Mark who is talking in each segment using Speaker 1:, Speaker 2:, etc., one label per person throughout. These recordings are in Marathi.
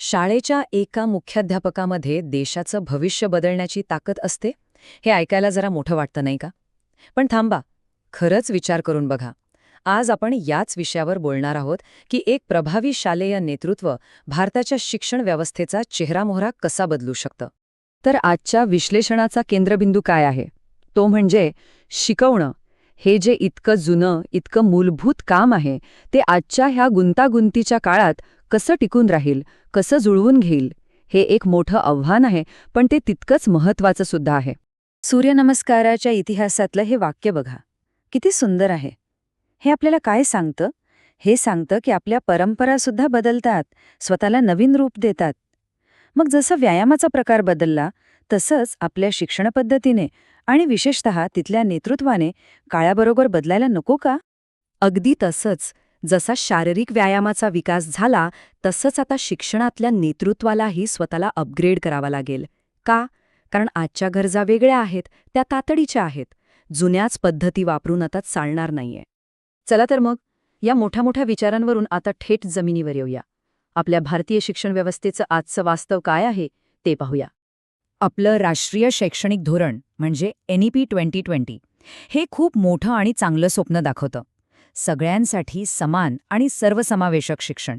Speaker 1: शाळेच्या एका मुख्याध्यापकामध्ये देशाचं भविष्य बदलण्याची ताकद असते हे ऐकायला जरा मोठं वाटतं नाही का? पण थांबा, खरंच विचार करून बघा. आज आपण याच विषयावर बोलणार आहोत की एक प्रभावी शालेय नेतृत्व भारताच्या शिक्षण व्यवस्थेचा चेहरामोहरा कसा बदलू शकतं. तर आजच्या विश्लेषणाचा केंद्रबिंदू काय आहे? तो म्हणजे शिकवणं. हे जे इतकं जुनं, इतकं मूलभूत काम आहे, ते आजच्या ह्या गुंतागुंतीच्या काळात कसं टिकून राहील, कसं जुळवून घेईल, हे एक मोठं आव्हान आहे, पण ते तितकंच महत्त्वाचं सुद्धा आहे. सूर्यनमस्काराच्या इतिहासातलं हे वाक्य बघा, किती सुंदर आहे. हे आपल्याला काय सांगतं? हे सांगतं की आपल्या परंपरासुद्धा बदलतात, स्वतःला नवीन रूप देतात. मग जसं व्यायामाचा प्रकार बदलला, तसंच आपल्या शिक्षण पद्धतीने आणि विशेषतः तिथल्या नेतृत्वाने काळाबरोबर बदलायला नको का? अगदी तसंच. जसा शारीरिक व्यायामाचा विकास झाला, तसंच आता शिक्षणातल्या नेतृत्वालाही स्वतःला अपग्रेड करावा लागेल. का? कारण आजच्या गरजा वेगळ्या आहेत, त्या तातडीच्या आहेत. जुन्याच पद्धती वापरून आता चालणार नाहीये. चला तर मग, या मोठ्या मोठ्या विचारांवरून आता थेट जमिनीवर येऊया. आपल्या भारतीय शिक्षण व्यवस्थेचं आजचं वास्तव काय आहे, ते पाहूया. आपलं राष्ट्रीय शैक्षणिक धोरण म्हणजे NEP 2020 हे खूप मोठं आणि चांगलं स्वप्न दाखवतं. सगळ्यांसाठी समान आणि सर्वसमावेशक शिक्षण.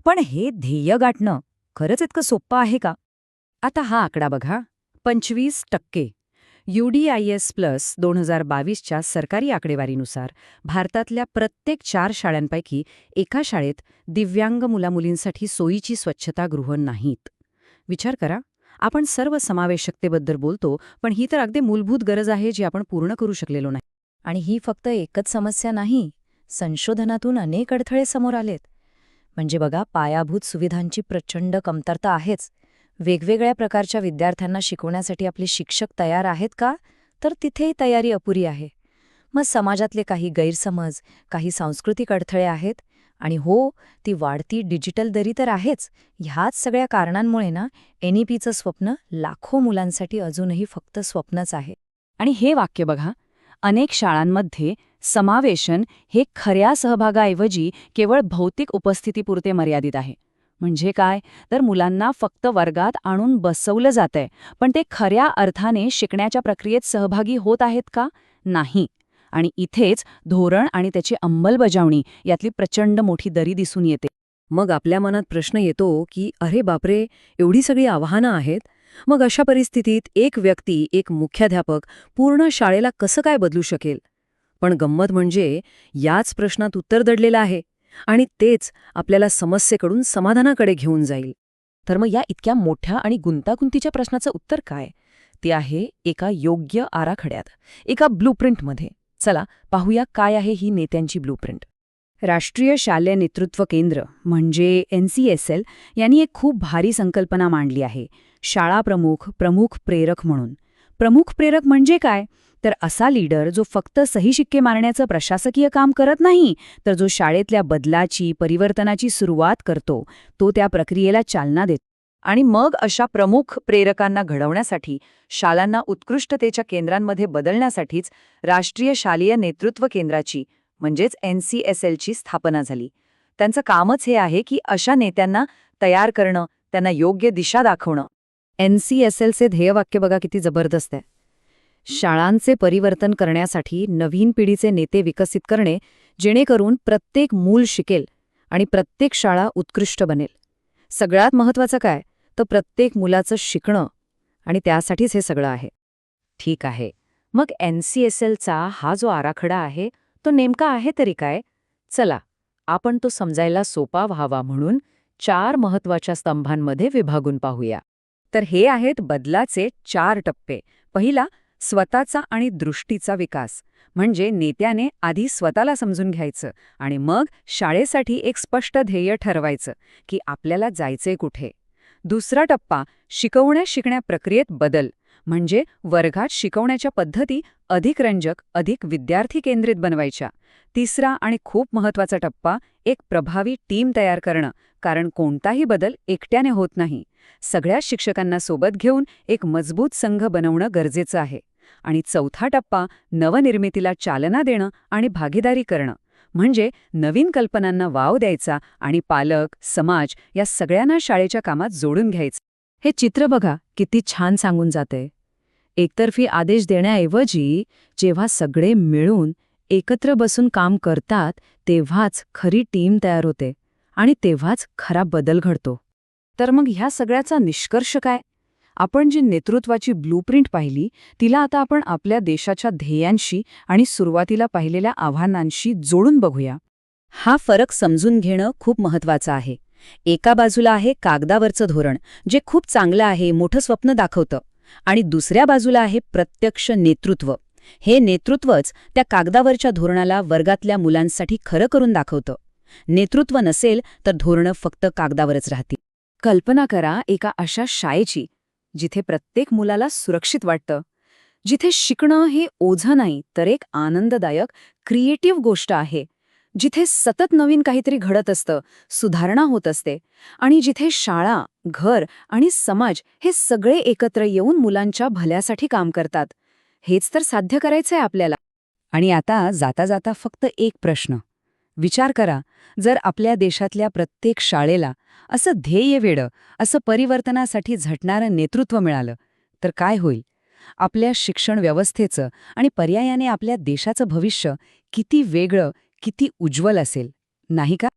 Speaker 1: पण हे ध्येय गाठणं खरंच इतकं सोपं आहे का? आता हा आकडा बघा, 25%. UDIS+ 2022च्या सरकारी आकडेवारीनुसार भारतातल्या प्रत्येक 4 शाळांपैकी एका शाळेत दिव्यांग मुलामुलींसाठी सोयीची स्वच्छतागृह नाहीत. विचार करा, आपण सर्वसमावेशकतेबद्दल बोलतो, पण ही तर अगदी मूलभूत गरज आहे जी आपण पूर्ण करू शकलेलो नाही. आणि ही फक्त एकच समस्या नाही, संशोधनातून अनेक अडथळे समोर आलेत. म्हणजे बघा, पायाभूत सुविधांची प्रचंड कमतरता आहेच. वेगवेगळ्या प्रकारच्या विद्यार्थ्यांना शिकवण्यासाठी आपले शिक्षक तयार आहेत का? तर तिथेही तयारी अपुरी आहे. मग समाजातले काही गैरसमज, काही सांस्कृतिक अडथळे आहेत, आणि हो, ती वाढती डिजिटल दरी तर आहेच. ह्याच सगळ्या कारणांमुळे ना, NEPचं स्वप्न लाखो मुलांसाठी अजूनही फक्त स्वप्नच आहे. आणि हे वाक्य बघा, अनेक शाळांमध्ये समावेशन हे खऱ्या सहभागाऐवजी केवळ भौतिक उपस्थितीपुरते मर्यादित आहे. म्हणजे काय? तर मुलांना फक्त वर्गात आणून बसवलं जातंय, पण ते खऱ्या अर्थाने शिकण्याच्या प्रक्रियेत सहभागी होत आहेत का? नाही. आणि इथेच धोरण आणि त्याची अंमलबजावणी यातली प्रचंड मोठी दरी दिसून येते. मग आपल्या मनात प्रश्न येतो की अरे बापरे, एवढी सगळी आव्हानं आहेत. मग अशा परिस्थितीत एक व्यक्ती, एक मुख्याध्यापक पूर्ण शाळेला कसं काय बदलू शकेल? पण गंमत म्हणजे याच प्रश्नात उत्तर दडलेलं आहे, आणि तेच आपल्याला समस्येकडून समाधानाकडे घेऊन जाईल. तर मग या इतक्या मोठ्या आणि गुंतागुंतीच्या प्रश्नाचं उत्तर काय? ते आहे एका योग्य आराखड्यात, एका ब्लूप्रिंटमध्ये. चला पाहूया काय आहे ही नेत्यांची ब्लूप्रिंट. राष्ट्रीय शालेय नेतृत्व केंद्र म्हणजे NCSL यांनी एक खूप भारी संकल्पना मांडली आहे, शाळा प्रमुख, प्रमुख प्रेरक म्हणून. प्रमुख प्रेरक म्हणजे काय? तर असा लीडर जो फक्त सही शिक्के मारण्याचं प्रशासकीय काम करत नाही, तर जो शाळेतल्या बदलाची, परिवर्तनाची सुरुवात करतो, तो त्या प्रक्रियेला चालना देतो. आणि मग अशा प्रमुख प्रेरकांना घडवण्यासाठी, शाळांना उत्कृष्टतेच्या केंद्रांमध्ये बदलण्यासाठीच राष्ट्रीय शालेय नेतृत्व केंद्राची म्हणजेच NCSLची स्थापना झाली. त्यांचं कामच हे आहे की अशा नेत्यांना तयार करणं, त्यांना योग्य दिशा दाखवणं. NCSLचे ध्येयवाक्य बघा किती जबरदस्त आहे. शाळांचे परिवर्तन करण्यासाठी नवीन पिढीचे नेते विकसित करणे, जेणेकरून प्रत्येक मूल शिकेल आणि प्रत्येक शाळा उत्कृष्ट बनेल. सगळ्यात महत्त्वाचं काय? तर प्रत्येक मुलाचं शिकणं, आणि त्यासाठीच हे सगळं आहे. ठीक आहे, मग NCSLचा हा जो आराखडा आहे, तो नेमका आहे तरी काय? चला, आपण तो समजायला सोपा व्हावा म्हणून 4 महत्त्वाच्या स्तंभांमध्ये विभागून पाहूया. तर हे आहेत बदलाचे 4 टप्पे. पहिला, स्वतःचा आणि दृष्टीचा विकास. म्हणजे नेत्याने आधी स्वतःला समजून घ्यायचं आणि मग शाळेसाठी एक स्पष्ट ध्येय ठरवायचं की आपल्याला जायचंय कुठे. दुसरा टप्पा, शिकवण्या-शिकण्या प्रक्रियेत बदल. म्हणजे वर्गात शिकवण्याच्या पद्धती अधिक रंजक, अधिक विद्यार्थी केंद्रित बनवायच्या. तिसरा आणि खूप महत्त्वाचा टप्पा, एक प्रभावी टीम तयार करणं, कारण कोणताही बदल एकट्याने होत नाही. सगळ्या शिक्षकांना सोबत घेऊन एक मजबूत संघ बनवणं गरजेचं आहे. आणि चौथा टप्पा, नवनिर्मितीला चालना देणं आणि भागीदारी करणं.
Speaker 2: म्हणजे नवीन कल्पनांना वाव द्यायचा आणि पालक, समाज या सगळ्यांना शाळेच्या कामात जोडून घ्यायचं.
Speaker 1: हे चित्र बघा किती छान सांगून जाते. एकतर्फी आदेश देण्याऐवजी जेव्हा सगळे मिळून एकत्र बसून काम करतात तेव्हाच खरी टीम तयार होते आणि तेव्हाच खरा बदल घडतो.
Speaker 2: तर मग ह्या सगळ्याचा निष्कर्ष काय? आपण जी नेतृत्वाची ब्लूप्रिंट पाहिली तिला आता आपण आपल्या देशाच्या ध्येयांशी आणि सुरुवातीला पाहिलेल्या आव्हानांशी जोडून बघूया.
Speaker 1: हा फरक समजून घेणं खूप महत्वाचं आहे. एका बाजूला आहे कागदावरचं धोरण, जे खूप चांगलं आहे, मोठं स्वप्न दाखवतं, आणि दुसऱ्या बाजूला आहे प्रत्यक्ष नेतृत्व. हे नेतृत्वच त्या कागदावरच्या धोरणाला वर्गातल्या मुलांसाठी खरं करून दाखवतं. नेतृत्व नसेल तर धोरणं फक्त कागदावरच राहतील.
Speaker 2: कल्पना करा एका अशा शाळेची जिथे प्रत्येक मुलाला सुरक्षित वाटतं, जिथे शिकणं हे ओझं नाही तर एक आनंददायक, क्रिएटिव्ह गोष्ट आहे, जिथे सतत नवीन काहीतरी घडत असतं, सुधारणा होत असते, आणि जिथे शाळा, घर आणि समाज हे सगळे एकत्र येऊन मुलांच्या भल्यासाठी काम करतात. हेच तर साध्य करायचंय आपल्याला.
Speaker 1: आणि आता जाता जाता फक्त एक प्रश्न विचार करा. जर आपल्या देशातल्या प्रत्येक शाळेला असं ध्येयवेडं, असं परिवर्तनासाठी झटणारं नेतृत्व मिळालं तर काय होईल? आपल्या शिक्षण व्यवस्थेचं आणि पर्यायाने आपल्या देशाचं भविष्य किती वेगळं, किती उज्ज्वल असेल, नाही का?